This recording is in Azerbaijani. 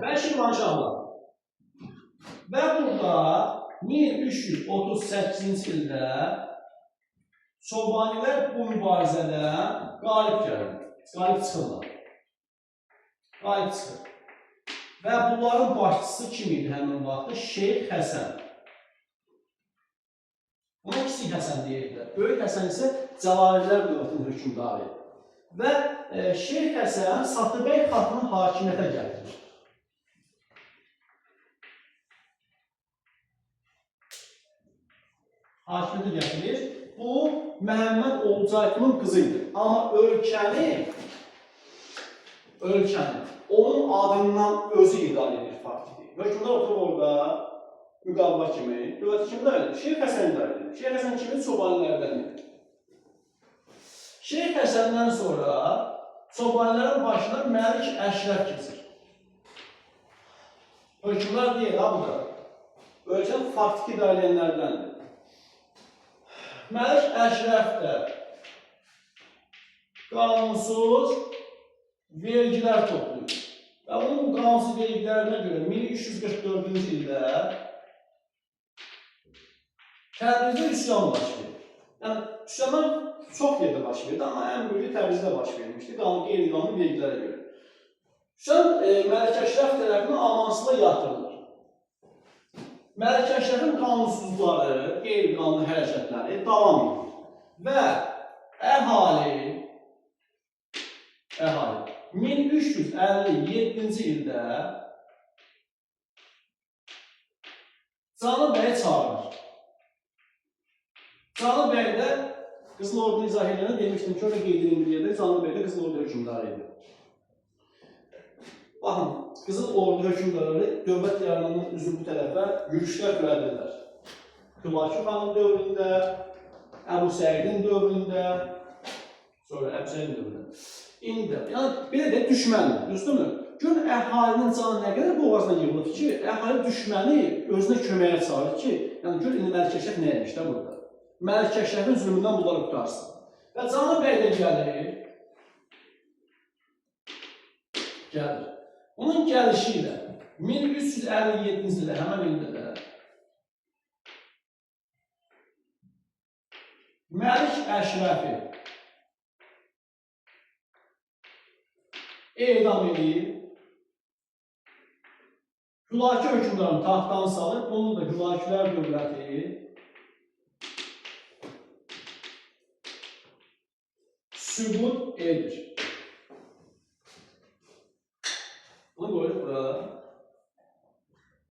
və Şirvanşahlar. Və burada 1338-ci ildə Çobanilər bu mübarizədə qalib çıxırlar. Qalib çıxır. Və bunların başçısı kim idi həmin vaxtı? Şeyx Həsən. Ona kiçik Həsən deyirlər. Böyük Həsən isə Cəlalilər dövlətinin hökmdarı. Və Şeyx Həsən Satıbəy xatını hakimiyyətə gətirir. Hakimiyyətə gətirir. Bu, Məhəmməd Olcaytının qızı idi. Amma ölkəni onun adından özü idarə edir faktidir. Hökmdar oturur orada, müqavva kimi, dövləti kimi idarə edir. Şeyx Həsən idarə edir. Şeyx Həsən kimi Çobanilərdən edir. Şeyx Həsəndən sonra Çobanilərin başına Məlik Əşrəf keçir. Hökmdar deyil, ha bu da. Ölkəni faktiki idarə edənlərdəndir. Məlik Əşrəf də qanunsuz vergilər toplayır. Və onun bu qanunsuz vergilərinə görə 1344-cü ildə Təbrizdə üsyan baş verir. Yəni, üsyanlar çox yerdə baş verdi, amma ən böyüyü Təbrizdə baş vermişdi, qeyri-qanuni vergilərə görə. Üsyan Məlik Əşrəf tərəfindən amansızlığa yatırılır. Məlik Əşrəfin qanunsuzluqları, qeyri-qanuni hərəkətləri davam edir. Və əhali 1357-ci ildə Canı bəyi çağırır. Canı bəy də Qızıl Ordunu izah ediləni demişdim ki, orada qeyd edilmiş yerdə Canı bəy də Qızıl Ordu hökmdarı idi. Baxın, Qızıl Ordu hökmdarları dövlət yarananın üzrü bu tərəfə yürüşlər törədirlər. Hülakü xanın dövründə, Əbu Səidin dövründə, sonra Əbu Səidin dövründə. İndi, yəni belə də düşməndir, düzdürmü? Görün, əhalinin canı nə qədər boğazına yığılır ki, əhali düşməni özünə köməyə çağırır ki, yəni görün, indi Məlik Əşrəf nə etmiş də burada? Məlik Əşrəfin zülmündən bunları qutarsın. Və Canı bəy də gəlir. Onun gəlişi ilə 1357-ci ildə, həmən ildə də Məlik Əşrəfi edam edib, Hülakü hökmdarını taxtdan salır, bunu da Hülakülər dövləti sübut edir. Bunu qoyuruq bura.